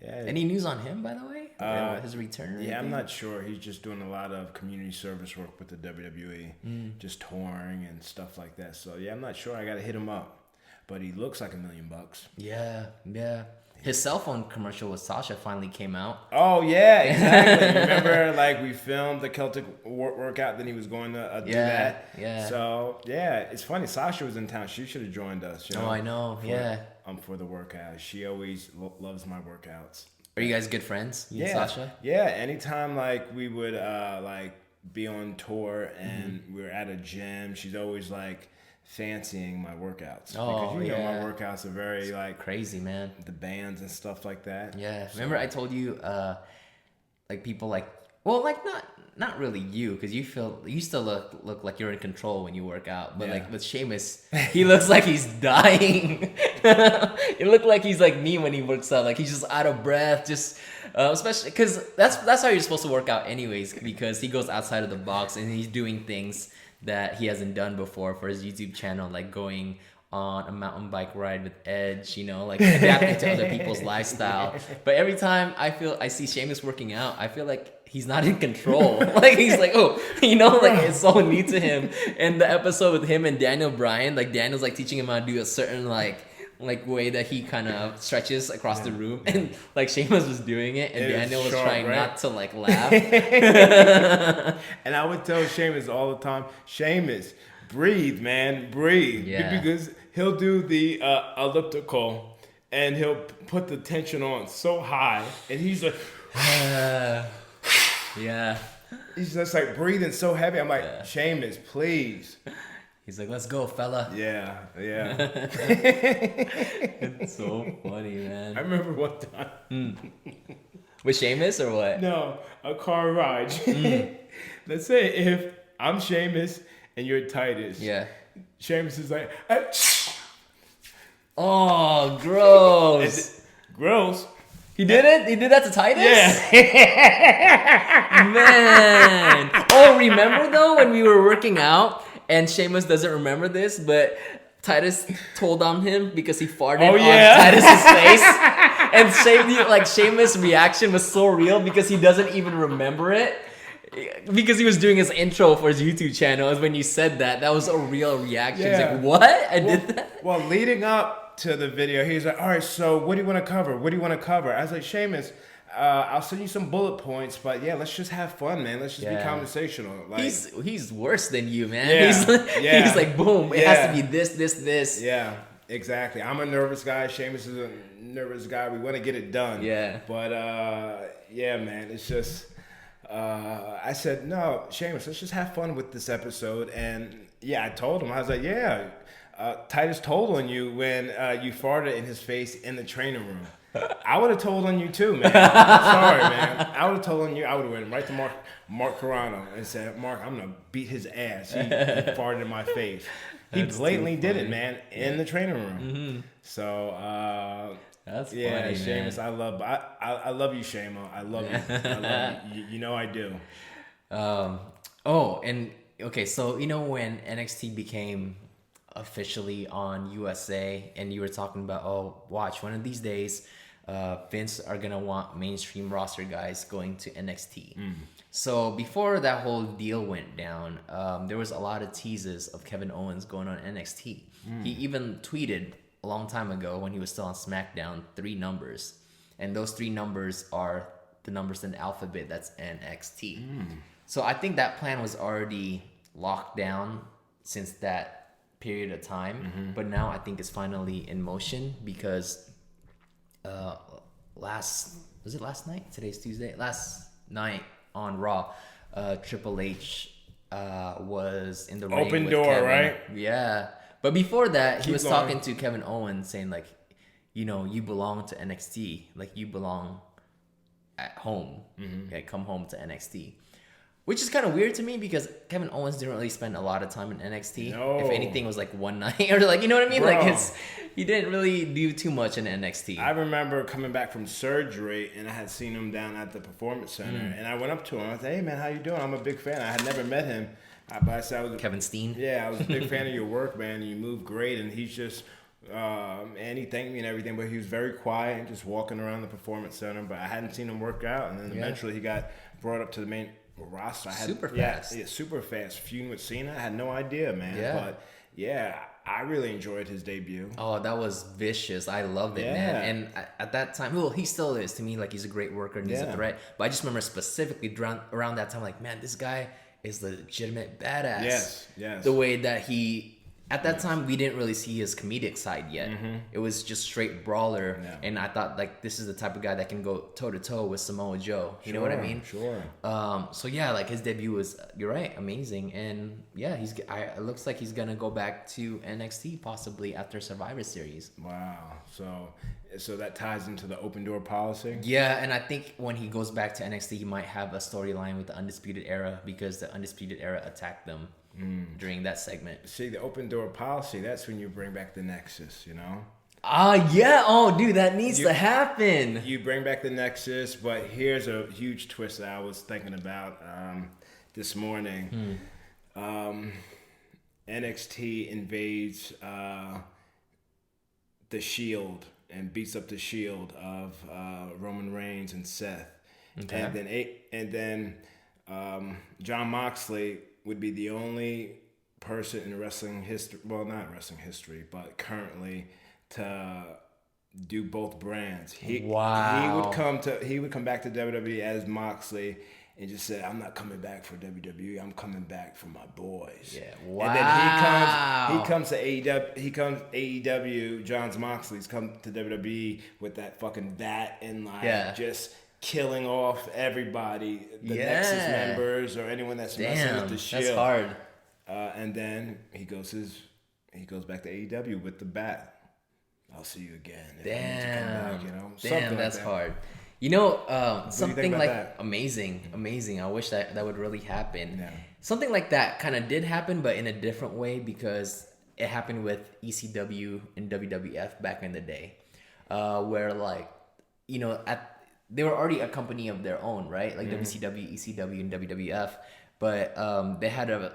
yeah. Any news on him, by the way? His return? Yeah, I'm not sure. He's just doing a lot of community service work with the WWE, just touring and stuff like that. So, yeah, I'm not sure. I got to hit him up. But he looks like $1 million. Yeah. His cell phone commercial with Sasha finally came out. Oh, yeah, exactly. Remember, like, we filmed the Celtic workout, then he was going to do that? Yeah. So, yeah, it's funny. Sasha was in town. She should have joined us. You know, I know. For the workout. She always loves my workouts. Are you guys good friends? You and Sasha? Yeah, anytime, like, we would, like, be on tour and we're at a gym, she's always like fancying my workouts. Oh, because yeah. my workouts are very like Crazy, man. the bands and stuff like that. Yeah. So- Remember I told you, like people like, well, like not really you, because you still look like you're in control when you work out. But Yeah. like with Seamus, he looks like he's dying. It looked like he's like me when he works out. Like he's just out of breath. Just especially because that's how you're supposed to work out anyways. Because he goes outside of the box and he's doing things that he hasn't done before for his YouTube channel, like going on a mountain bike ride with Edge, like adapting to other people's lifestyle. But every time I see Seamus working out, I feel like he's not in control. Like he's like, oh, like it's so new to him. And the episode with him and Daniel Bryan, like Daniel's like teaching him how to do a certain like way that he kind of stretches across the room, and like Seamus was doing it, and It was Daniel was sharp, trying right? not to like laugh. And I would tell Seamus all the time, Seamus, breathe, man, breathe. Yeah. Because he'll do the elliptical and he'll put the tension on so high, and he's like, Yeah. he's just like breathing so heavy. I'm like, Yeah. Seamus, please. He's like, let's go, fella. Yeah. It's so funny, I man. remember one time. With Seamus or what? No, a car ride. Let's say if I'm Seamus and you're Titus. Yeah. Seamus is like, Oh, gross. gross. He did it? He did that to Titus? Yeah. Man. Oh, remember though when we were working out and Seamus doesn't remember this, but Titus told on him because he farted on Titus's face. And Seamus' reaction was so real because he doesn't even remember it. Because he was doing his intro for his YouTube channel. Is when you said that. That was a real reaction. He's Yeah. like, what? I did that? Well, leading up to the video, he's like, all right, so what do you want to cover? What do you want to cover? I was like, Seamus, I'll send you some bullet points, but yeah, let's just have fun, man. Let's just be Yeah. conversational. Like, He's worse than you, man. Yeah, yeah. He's like, boom, it Yeah. has to be this. yeah, exactly. I'm a nervous guy. Seamus is a nervous guy. We want to get it done. Yeah. But yeah, man, it's just. I said, no, Seamus, let's just have fun with this episode. And yeah, I told him, I was like, yeah, Titus told on you when you farted in his face in the training room. I would have told on you too, man. Sorry, man. I would have told on you. I would have went right to Mark Carano and said, Mark, I'm going to beat his ass. He farted in my face. He That's blatantly too did funny. it, man, in the training room. So, That's yeah, funny, Seamus, man. I love you, Shamo. I love you. I love you. You know I do. Oh, and okay, so when NXT became officially on USA, and you were talking about, oh, watch one of these days, Vince are gonna want mainstream roster guys going to NXT. So before that whole deal went down, there was a lot of teases of Kevin Owens going on NXT. He even tweeted a long time ago when he was still on SmackDown 3 numbers, and those 3 numbers are the numbers in the alphabet. That's NXT. So I think that plan was already locked down since that period of time, but now I think it's finally in motion because last night? Today's Tuesday. Last night on Raw, Triple H was in the ring Open with door, Kevin. right? Yeah, but before that, he Keep was going. talking to Kevin Owens, saying like, you belong to NXT, like you belong at home. Okay, come home to NXT. Which is kind of weird to me because Kevin Owens didn't really spend a lot of time in NXT. No. If anything, it was like one night or like, you know what I mean? Bro. Like he didn't really do too much in NXT. I remember coming back from surgery and I had seen him down at the Performance Center, and I went up to him. I said, "Hey man, how you doing? I'm a big fan." I had never met him, but I said I was Kevin Steen. Yeah, I was a big fan of your work, man. You move great, and he's just, and he thanked me and everything, but he was very quiet and just walking around the Performance Center. But I hadn't seen him work out, and then eventually he got brought up to the main roster. Super Yeah, fast. super fast. Feuding with Cena, I had no idea, man. Yeah. But yeah, I really enjoyed his debut. Oh, that was vicious. I loved it, Yeah. man. And at that time, well, he still is to me. Like he's a great worker and he's a Yeah. threat. But I just remember specifically around that time, like, man, this guy is the legitimate badass. Yes. The way that he at that time we didn't really see his comedic side yet. It was just straight brawler, Yeah. and I thought like this is the type of guy that can go toe to toe with Samoa Joe. You know what I mean? Sure. So yeah, like his debut was, you're right, amazing, and yeah, it looks like he's gonna go back to NXT possibly after Survivor Series. Wow. So that ties into the open door policy. Yeah, and I think when he goes back to NXT, he might have a storyline with the Undisputed Era because the Undisputed Era attacked them during that segment. See, the open door policy, that's when you bring back the Nexus, you know? Yeah. Oh, dude, that needs to happen. You bring back the Nexus, but here's a huge twist that I was thinking about this morning. NXT invades the Shield and beats up the Shield of Roman Reigns and Seth. Okay. And then Jon Moxley would be the only person in wrestling history, well, not wrestling history, but currently to do both brands. Wow. He would come back to WWE as Moxley and just say, "I'm not coming back for WWE. I'm coming back for my boys." Yeah. Wow. And then he comes to AEW. He comes AEW. Jon Moxley's come to WWE with that fucking bat and just killing off everybody, the Nexus members or anyone that's messing with the Shield. That's hard. And then he goes back to AEW with the bat. I'll see you again. Damn. Something that's like that. hard. You know, something like that? amazing. I wish that would really happen. Yeah. Something like that kind of did happen, but in a different way because it happened with ECW and WWF back in the day, where like, you know, they were already a company of their own, right? Like WCW, ECW, and WWF, but they had a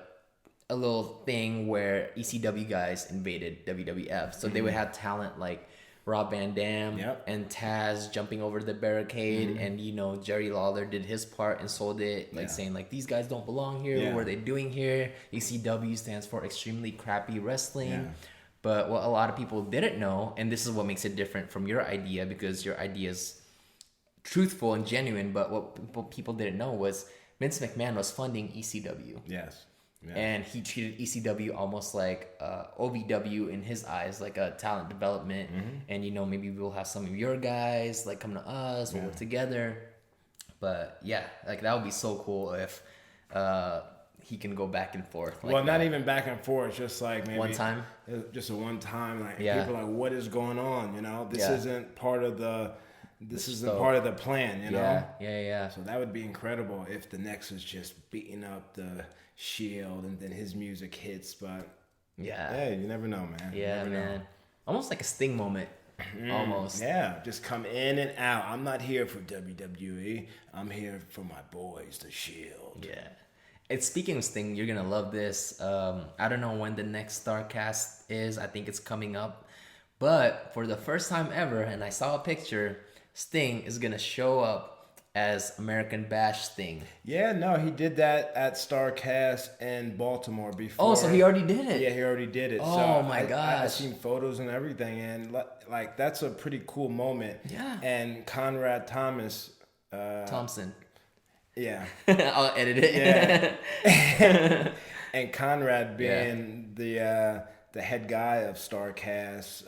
little thing where ECW guys invaded WWF, so they would have talent like Rob Van Dam and Taz jumping over the barricade, and you know Jerry Lawler did his part and sold it, like saying like these guys don't belong here. What are they doing here? ECW stands for extremely crappy wrestling. But what a lot of people didn't know, and this is what makes it different from your idea, because your idea is truthful and genuine, but what people didn't know was Vince McMahon was funding ECW. Yes. Yeah. And he treated ECW almost like OVW in his eyes, like a talent development. And, you know, maybe we'll have some of your guys like come to us, we'll work together. But yeah, like that would be so cool if he can go back and forth. Like not even back and forth, just like maybe one time. Just a one time. Like people are like, what is going on? You know, this isn't part of the. This isn't part of the plan, you know? Yeah. So that would be incredible if the Nexus just beating up the Shield and then his music hits, but hey, you never know, man. Yeah, man. Almost like a Sting moment. Almost. Yeah, just come in and out. I'm not here for WWE. I'm here for my boys, the Shield. Yeah. And speaking of Sting, you're going to love this. I don't know when the next StarCast is. I think it's coming up. But for the first time ever, and I saw a picture, Sting is going to show up as American Bash Sting. Yeah, no, he did that at StarCast in Baltimore before. Oh, so he already did it? Yeah, he already did it. Oh, so my gosh. I've seen photos and everything, and like that's a pretty cool moment. Yeah. And Conrad Thompson. Yeah. I'll edit it. Yeah. And Conrad being the head guy of StarCast,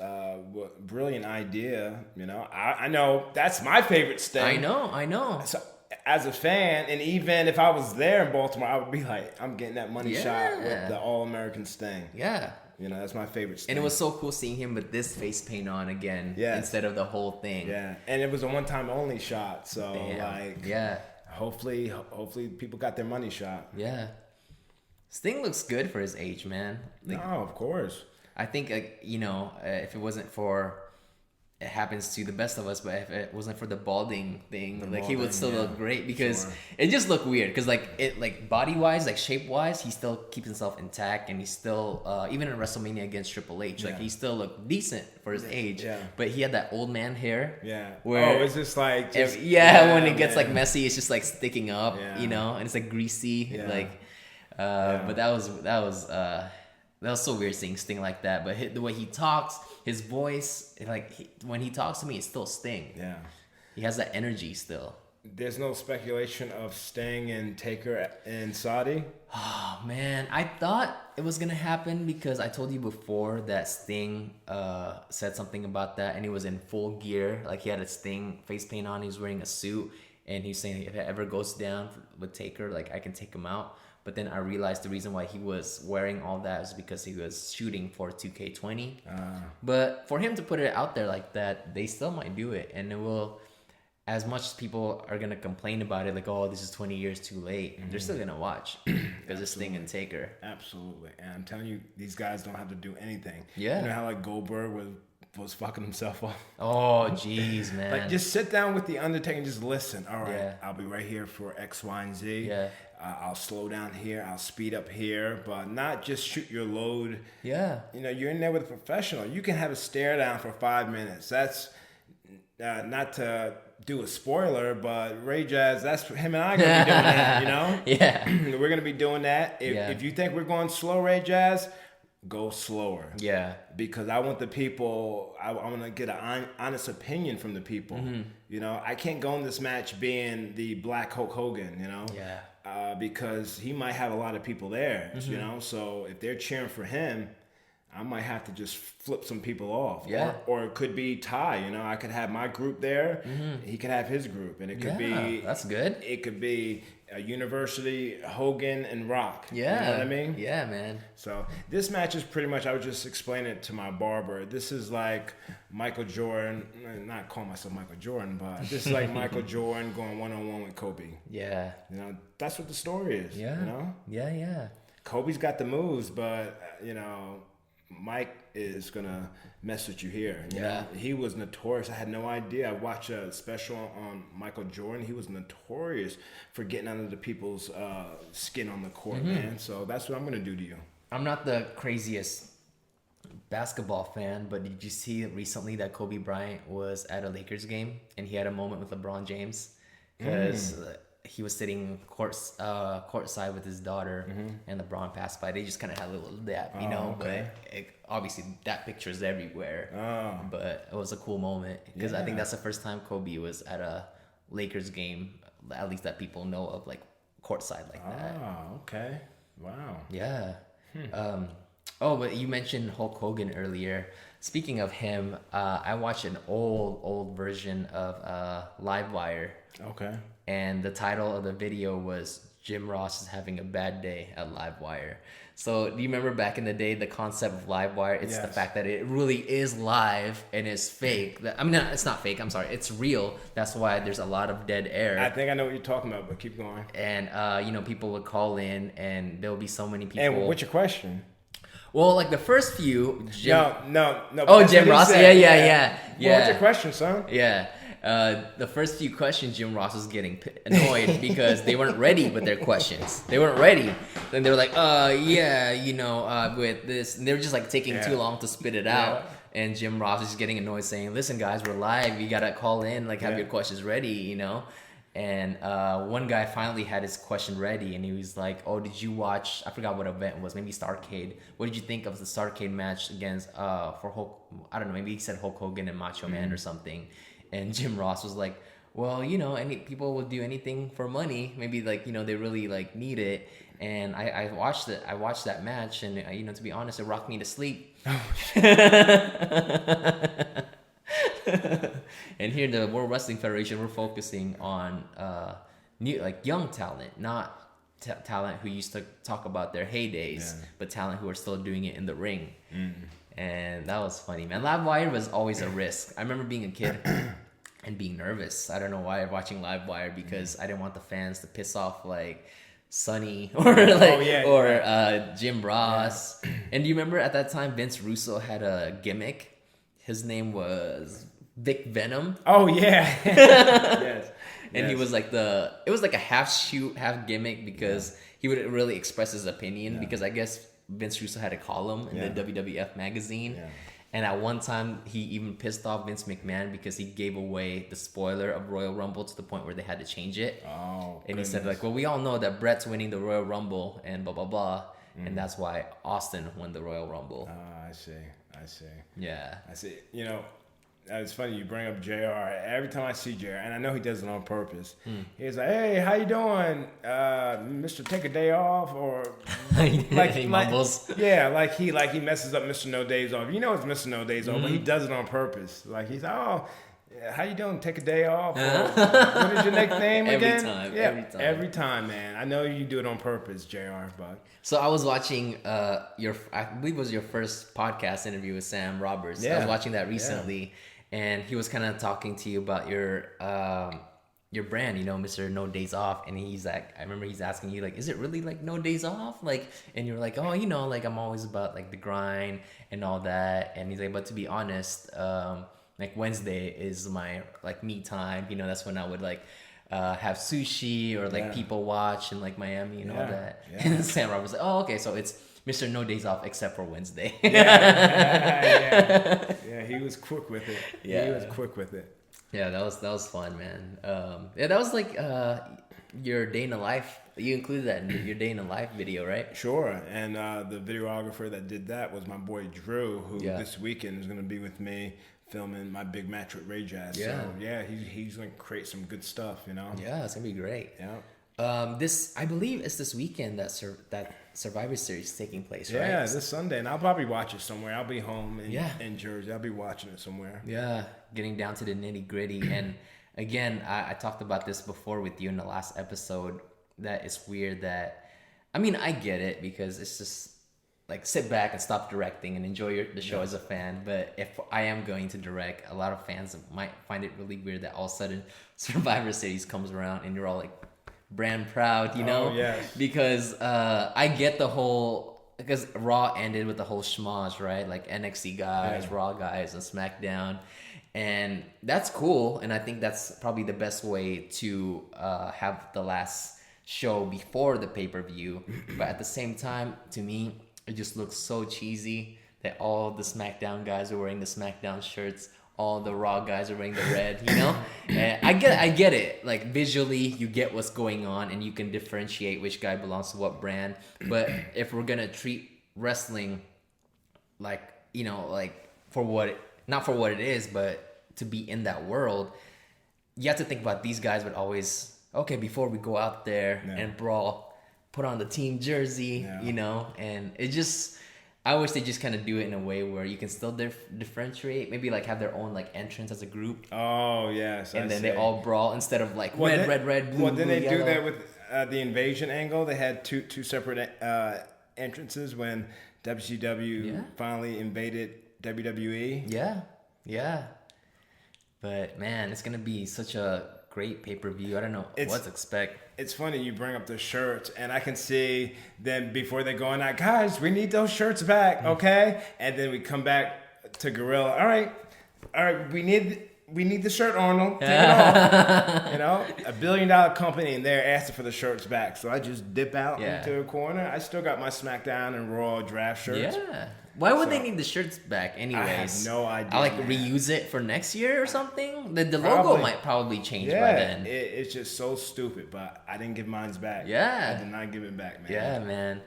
brilliant idea. You know, I know that's my favorite Sting. I know. So as a fan, and even if I was there in Baltimore, I would be like, I'm getting that money shot with the All-American Sting. Yeah. You know, that's my favorite Sting. And it was so cool seeing him with this face paint on again instead of the whole thing. Yeah, and it was a one-time only shot, so hopefully people got their money shot. Yeah. Sting looks good for his age, man. Like, no, of course. I think, if it wasn't for, it happens to the best of us, but if it wasn't for the balding thing, he would still look great, because it just looked weird. Because body wise, like shape wise, he still keeps himself intact, and he's still even in WrestleMania against Triple H, he still looked decent for his age. Yeah. But he had that old man hair. Yeah. Where it's just like when it gets like messy, it's just like sticking up, and it's like greasy, But that was so weird seeing Sting like that. But the way he talks, his voice, when he talks to me, it's still Sting. Yeah, he has that energy still. there's no speculation of Sting and Taker in Saudi. Oh man, I thought it was gonna happen because I told you before that Sting said something about that, and he was in full gear, like he had a Sting face paint on. He was wearing a suit, and he's saying if it ever goes down with Taker, like I can take him out. But then I realized the reason why he was wearing all that is because he was shooting for 2K20. But for him to put it out there like that, they still might do it, and it will. As much as people are gonna complain about it, like, oh, this is 20 years too late, they're still gonna watch because it's Sting and Taker. Absolutely, and I'm telling you, these guys don't have to do anything. Yeah. You know how like Goldberg was fucking himself up. Oh, jeez, man. Like, just sit down with the Undertaker and just listen. All right, Yeah. I'll be right here for X, Y, and Z. Yeah. I'll slow down here. I'll speed up here, but not just shoot your load. Yeah. You know, you're in there with a professional. You can have a stare down for 5 minutes. That's not to do a spoiler, but Ray Jazz, that's him and I gonna be doing that, you know? Yeah. We're gonna be doing that. If you think we're going slow, Ray Jazz, go slower. Yeah. Because I want the people, I want to get an honest opinion from the people. You know, I can't go in this match being the Black Hulk Hogan, you know? Yeah. Because he might have a lot of people there, you know? So if they're cheering for him, I might have to just flip some people off. Yeah. Or it could be Ty, you know? I could have my group there, he could have his group. And it could be... That's good. It could be a University, Hogan, and Rock. Yeah. You know what I mean? Yeah, man. So this match is pretty much, I was just explaining it to my barber. This is like Michael Jordan, not calling myself Michael Jordan, but this is like Michael Jordan going one-on-one with Kobe. Yeah. You know, that's what the story is. Yeah. You know? Yeah. Kobe's got the moves, but, you know, Mike is going to mess with you here. You know? He was notorious. I had no idea. I watched a special on Michael Jordan. He was notorious for getting under the people's skin on the court, man. So that's what I'm going to do to you. I'm not the craziest basketball fan, but did you see recently that Kobe Bryant was at a Lakers game and he had a moment with LeBron James? Because he was sitting courtside with his daughter, and LeBron passed by. They just kind of had a little dab, you know. Okay. But obviously, that picture's everywhere. But it was a cool moment because I think that's the first time Kobe was at a Lakers game, at least that people know of, like courtside like that. Oh, okay. Wow. Yeah. But you mentioned Hulk Hogan earlier. Speaking of him, I watched an old version of Livewire. Okay. And the title of the video was Jim Ross is having a bad day at Livewire. So do you remember back in the day, the concept of Livewire? It's the fact that it really is live and it's fake. I mean, it's not fake. I'm sorry. It's real. That's why there's a lot of dead air. I think I know what you're talking about, but keep going. And, people would call in and there'll be so many people. And what's your question? Well, like the first few. No. Oh, Jim Ross. Yeah. What's your question, son? Yeah. The first few questions, Jim Ross was getting annoyed because they weren't ready with their questions. They weren't ready. Then they were like, with this. And they were just like taking too long to spit it out. And Jim Ross was just getting annoyed saying, listen, guys, we're live. You got to call in, like have your questions ready, you know. And one guy finally had his question ready, and he was like, "Oh, did you watch? I forgot what event it was. Maybe Starrcade. What did you think of the Starrcade match against for Hulk? I don't know. Maybe he said Hulk Hogan and Macho Man or something." And Jim Ross was like, "Well, any people will do anything for money. Maybe like they really like need it." And I watched it. I watched that match, and to be honest, it rocked me to sleep. And here in the World Wrestling Federation, we're focusing on young talent, not talent who used to talk about their heydays, but talent who are still doing it in the ring. And that was funny, man. Livewire was always a risk. I remember being a kid and being nervous. I don't know why, watching Livewire, because I didn't want the fans to piss off like Sonny or Jim Ross. And do you remember at that time Vince Russo had a gimmick? His name was Vic Venom. Oh yeah. Yes. And he was like it was like a half shoot, half gimmick because he would really express his opinion because I guess Vince Russo had a column in the WWF magazine. Yeah. And at one time he even pissed off Vince McMahon because he gave away the spoiler of Royal Rumble to the point where they had to change it. Oh, and he said like, well, we all know that Brett's winning the Royal Rumble and blah, blah, blah. And that's why Austin won the Royal Rumble. I see. Yeah. I see. It's funny you bring up JR. Every time I see JR, and I know he does it on purpose, he's like, "Hey, how you doing, Mister? Take a day off," or He mumbles. Yeah, like he messes up Mister No Days Off. You know it's Mister No Days Off, but he does it on purpose. Like he's "Oh, how you doing? Take a day off." Or, what is your nickname again? Every time, man. I know you do it on purpose, JR. But so I was watching I believe it was your first podcast interview with Sam Roberts. I was watching that recently, and he was kind of talking to you about your brand, you know, Mr. No Days Off, and he's like, I remember he's asking you like, is it really like no days off? Like, and you're like, oh, you know, like I'm always about like the grind and all that, and he's like, but to be honest, like Wednesday is my like me time, you know, that's when I would like have sushi or like people watch in like Miami and all that. And Sam Roberts like, oh, okay, so it's Mr. No Days Off except for Wednesday. Yeah, he was quick with it. He was quick with it. Yeah, that was fun, man. Yeah, that was like your day in the life. You included that in your day in the life video, right? Sure, and the videographer that did that was my boy Drew, who this weekend is going to be with me filming my big match with Ray Jazz. Yeah. So yeah, he's going to create some good stuff, you know. Yeah, it's gonna be great. Yeah. This I believe it's this weekend that Survivor Series is taking place, right? Yeah, this Sunday, and I'll probably watch it somewhere. I'll be home in Jersey. I'll be watching it somewhere. Yeah, getting down to the nitty gritty. And again, I talked about this before with you in the last episode, that it's weird that, I mean, I get it because it's just like sit back and stop directing and enjoy the show as a fan. But if I am going to direct, a lot of fans might find it really weird that all of a sudden Survivor Series comes around and you're all like brand proud, you know? Oh, yes. Because I get the whole, because Raw ended with the whole schmoz, right? Like NXT guys, Raw guys, and SmackDown. And that's cool. And I think that's probably the best way to have the last show before the pay-per-view. But at the same time, to me, it just looks so cheesy that all the SmackDown guys are wearing the SmackDown shirts, all the Raw guys are wearing the red, you know? And I get it. Like visually, you get what's going on and you can differentiate which guy belongs to what brand. But if we're gonna treat wrestling like, you know, like not for what it is, but to be in that world, you have to think about these guys would always, okay, before we go out there and brawl, put on the team jersey, you know? And it just, I wish they just kind of do it in a way where you can still differentiate, maybe like have their own like entrance as a group. Oh, yes. And then they all brawl instead of like red, blue, Well, then they yellow. do that with the invasion angle. They had two separate entrances when WCW finally invaded WWE. Yeah. But man, it's going to be such a great pay-per-view. I don't know what to expect. It's funny you bring up the shirts, and I can see them before they go on out, guys, we need those shirts back, okay? And then we come back to Gorilla. All right, we need the shirt, Arnold. Take it off. You know, $1 billion company, and they're asking for the shirts back. So I just dip out into a corner. I still got my SmackDown and Raw draft shirts. Yeah. Why would they need the shirts back anyways? I have no idea. I like reuse it for next year or something? The logo might probably change by then. It's just so stupid, but I didn't give mine back. Yeah. I did not give it back, man. Yeah, man.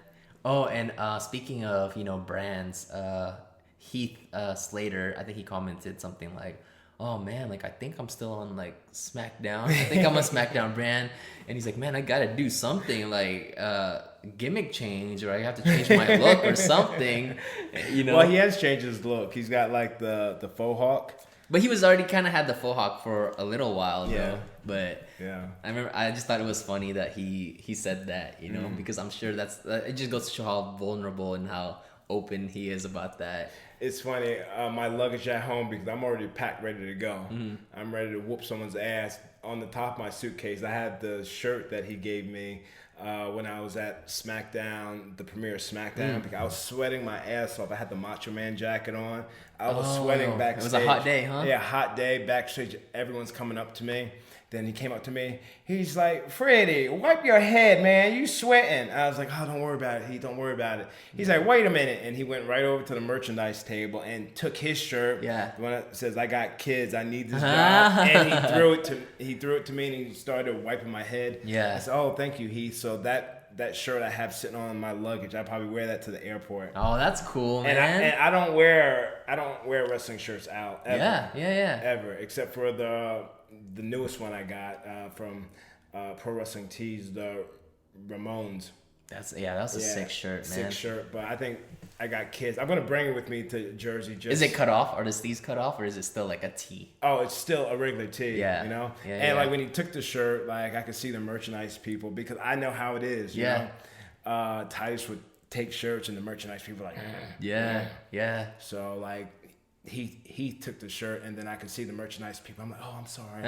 Oh, and speaking of, you know, brands, Heath Slater, I think he commented something like, oh man, like I think I'm still on like SmackDown. I think I'm a SmackDown brand. And he's like, man, I gotta do something like gimmick change, or I have to change my look or something. You know. Well, he has changed his look. He's got like the faux hawk. But he was already kind of had the faux hawk for a little while though. But I remember I just thought it was funny that he said that, you know, because I'm sure it just goes to show how vulnerable and how open he is about that. It's funny, my luggage at home, because I'm already packed, ready to go. I'm ready to whoop someone's ass. On the top of my suitcase, I had the shirt that he gave me when I was at SmackDown, the premiere of SmackDown, because I was sweating my ass off. I had the Macho Man jacket on. I was sweating backstage. It was a hot day, huh? Yeah, hot day. Backstage, everyone's coming up to me. Then he came up to me. He's like, Freddie, wipe your head, man. You sweating. I was like, oh, don't worry about it. Don't worry about it. He's like, wait a minute. And he went right over to the merchandise table and took his shirt. Yeah. The one that says, I got kids. I need this job. And he threw it to me and he started wiping my head. Yeah. I said, oh, thank you, Heath. So that that shirt I have sitting on my luggage. I probably wear that to the airport. Oh, that's cool, And man. I don't wear wrestling shirts out ever. Yeah. Ever, except for the newest one I got from Pro Wrestling Tees, the Ramones. That's a sick shirt, man. Sick shirt, but I think I got kids. I'm gonna bring it with me to Jersey. Is it cut off? Are the sleeves cut off, or is it still like a tee? Oh, it's still a regular tee. Yeah. You know. Yeah, Like when he took the shirt, like I could see the merchandise people because I know how it is. You know? Titus would take shirts and the merchandise people were like. Yeah. So like. He took the shirt and then I could see the merchandise people. I'm like, oh, I'm sorry.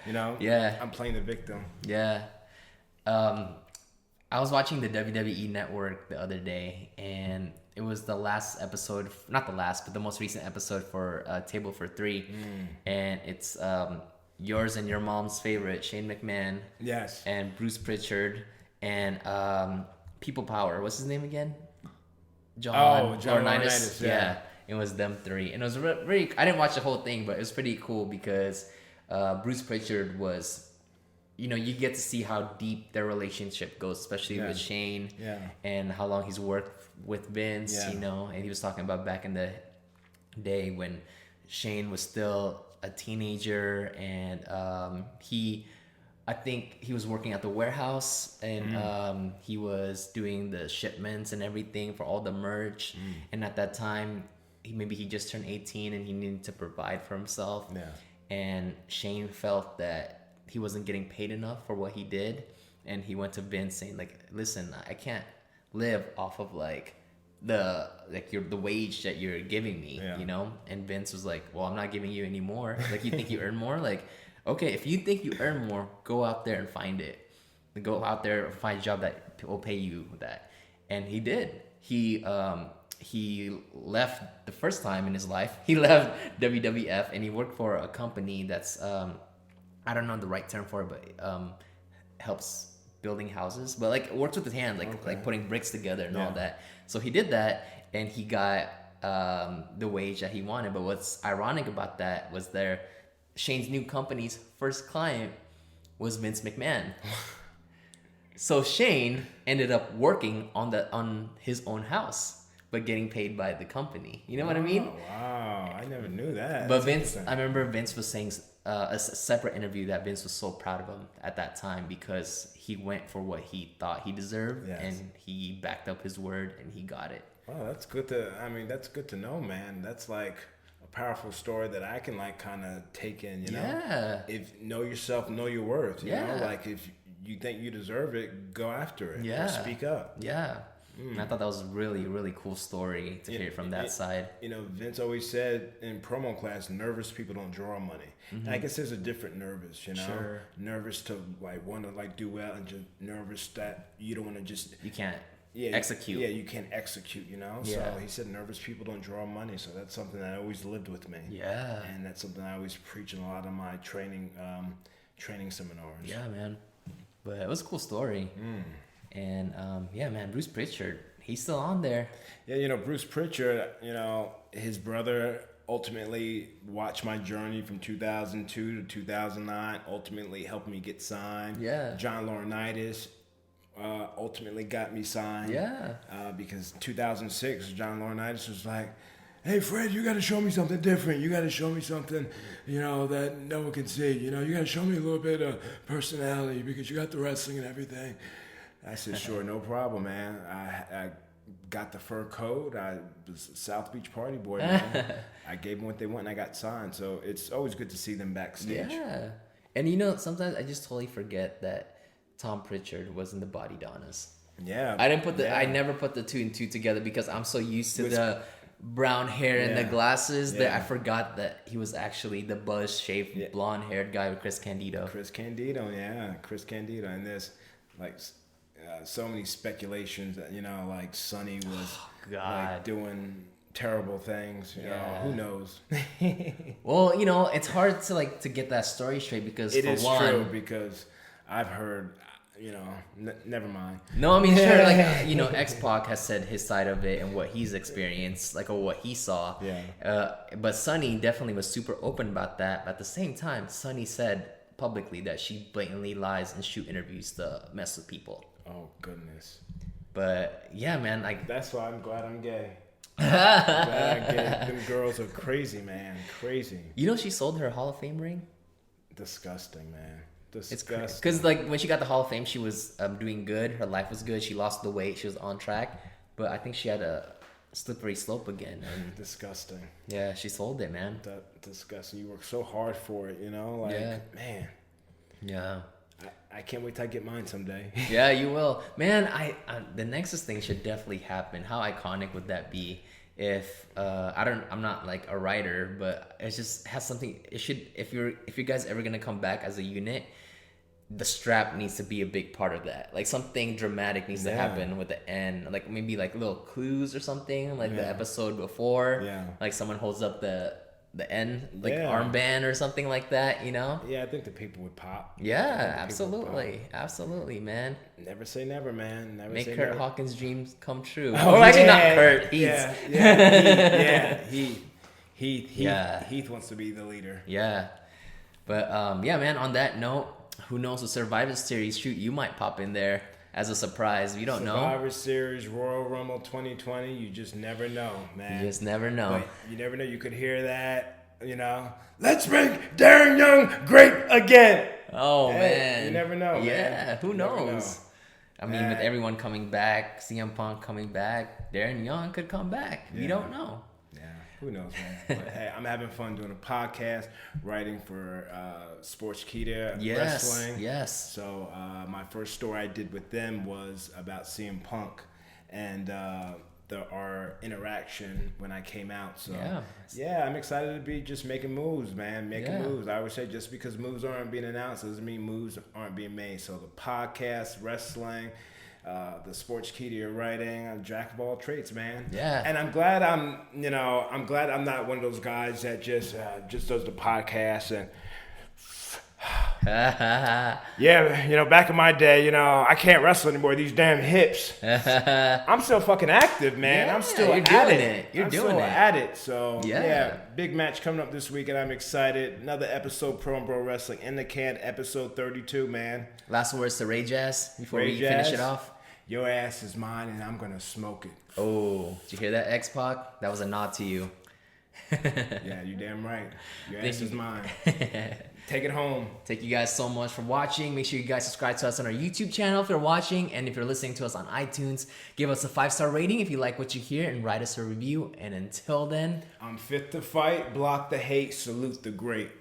You know? Yeah. I'm playing the victim. Yeah. I was watching the WWE Network the other day, and it was the last episode, not the last, but the most recent episode for Table for Three. And it's yours and your mom's favorite, Shane McMahon. Yes. And Bruce Pritchard and People Power. What's his name again? John Laurinaitis. Yeah. It was them three. And it was very, I didn't watch the whole thing, but it was pretty cool because Bruce Pritchard was, you know, you get to see how deep their relationship goes, especially with Shane and how long he's worked with Vince, you know, and he was talking about back in the day when Shane was still a teenager and I think he was working at the warehouse and he was doing the shipments and everything for all the merch. And at that time, he just turned 18 and he needed to provide for himself. Yeah. And Shane felt that he wasn't getting paid enough for what he did. And he went to Vince saying like, listen, I can't live off of the wage that you're giving me, you know? And Vince was like, well, I'm not giving you any more. Like, you think you earn more? Like, okay, if you think you earn more, go out there and find it. Go out there and find a job that will pay you that. And he did. He left the first time in his life. He left WWF and he worked for a company that's, I don't know the right term for it, but helps building houses. But like works with his hands, like putting bricks together and all that. So he did that and he got the wage that he wanted. But what's ironic about that was Shane's new company's first client was Vince McMahon. So Shane ended up working on his own house, but getting paid by the company. You know what I mean? Wow, I never knew that. But Vince, I remember Vince was saying a separate interview that Vince was so proud of him at that time because he went for what he thought he deserved and he backed up his word and he got it. Oh, that's good to know, man. That's like a powerful story that I can like kind of take in, you know? Yeah. If know yourself, know your worth, you know? Like if you think you deserve it, go after it. Yeah. Speak up. Yeah. And I thought that was a really, really cool story to hear from that side. You know, Vince always said in promo class, nervous people don't draw money. And I guess there's a different nervous, you know? Sure. Nervous to like want to like do well and just nervous that you don't want to just... You can't execute. Yeah, you can't execute, you know? Yeah. So he said nervous people don't draw money. So that's something that always lived with me. Yeah. And that's something I always preach in a lot of my training seminars. Yeah, man. But it was a cool story. And man, Bruce Pritchard, he's still on there. Yeah, you know, Bruce Pritchard, you know, his brother ultimately watched my journey from 2002 to 2009, ultimately helped me get signed. Yeah. John Laurinaitis ultimately got me signed. Yeah. Because 2006, John Laurinaitis was like, hey, Fred, you got to show me something different. You got to show me something, you know, that no one can see. You know, you got to show me a little bit of personality because you got the wrestling and everything. I said, sure, no problem, man. I got the fur coat. I was a South Beach party boy, man. I gave them what they want and I got signed. So it's always good to see them backstage. Yeah. And you know, sometimes I just totally forget that Tom Pritchard was in the Body Donnas. Yeah. I never put the 2 and 2 together because I'm so used to the brown hair and the glasses that I forgot that he was actually the buzz-shaved, blonde-haired guy with Chris Candido. Chris Candido. And there's like so many speculations that, you know, like Sonny was like doing terrible things. You know, who knows? Well, you know, it's hard to get that story straight because it is true because I've heard. You know, never mind. No, I mean, sure, like, you know, X-Pac has said his side of it and what he's experienced, like, or what he saw. Yeah. But Sonny definitely was super open about that. But at the same time, Sonny said publicly that she blatantly lies and shoot interviews to mess with people. Oh goodness. But yeah, man, like That's why I'm glad I'm gay. Glad I'm gay. Them girls are crazy, man. Crazy. you know, she sold her Hall of Fame ring. Disgusting, man. It's Disgusting. because like when she got the Hall of Fame, she was doing good. Her life was good. She lost the weight. She was on track. But I think she had a slippery slope again, and Disgusting. yeah, she sold it, man. Disgusting. You work so hard for it, you know? Like, Yeah. man, Yeah. I can't wait till I get mine someday. Yeah, you will, man. The Nexus thing should definitely happen. How iconic would that be? If I'm not like a writer, but it just has something. It should. If you guys ever gonna come back as a unit, the strap needs to be a big part of that. Like something dramatic needs to Yeah. happen with the end. Like maybe like little clues or something. Like the Yeah. episode before. Yeah. Like someone holds up the end, like Yeah. armband or something like that. You know. Yeah, I think the people would pop. Yeah, I think the people would absolutely, absolutely, man. pop. Never say never, man. Never Make say Kurt never. Hawkins' dreams come true. Oh, or actually, not yeah, Kurt. Heath. Heath. Yeah. Heath wants to be the leader. Yeah. But yeah, man. On that note, who knows? With Survivor Series, shoot, you might pop in there as a surprise. You don't know. Survivor Series, Royal Rumble 2020. You just never know, man. You just never know. But you never know. You could hear that, you know. Let's make Darren Young great again. Oh Hey, man, you never know, man. Yeah, who You never knows? know. I mean, with Man. everyone coming back, CM Punk coming back, Darren Young could come back. You Yeah. don't know. Yeah, who knows, man. But hey, I'm having fun doing a podcast, writing for Sportskeeda Yes, Wrestling. yes. So my first story I did with them was about CM Punk and our interaction when I came out. So Yeah. I'm excited to be just making moves, man. Making Yeah. moves. I always say just because moves aren't being announced doesn't mean moves aren't being made. So the podcast, wrestling, the Sportskeeda writing, jack of all trades, man. Yeah. And I'm glad I'm glad I'm not one of those guys that just does the podcast and yeah, back in my day, I can't wrestle anymore. These damn hips. I'm still fucking active, man. Yeah, I'm still you're at doing it. it. You're I'm doing still it. at it. So Yeah. big match coming up this week, and I'm excited. Another episode, Pro and Bro Wrestling in the can, episode 32, man. Last words to Ray Jazz before Ray we finish Jazz. it off. Your ass is mine, and I'm gonna smoke it. Oh, did you hear that, X-Pac? That was a nod to you. Yeah, you damn right. Your ass is mine. Take it home. Thank you guys so much for watching. Make sure you guys subscribe to us on our YouTube channel if you're watching. And if you're listening to us on iTunes, give us a 5-star rating if you like what you hear and write us a review. And until then, I'm fit to fight, block the hate, salute the great.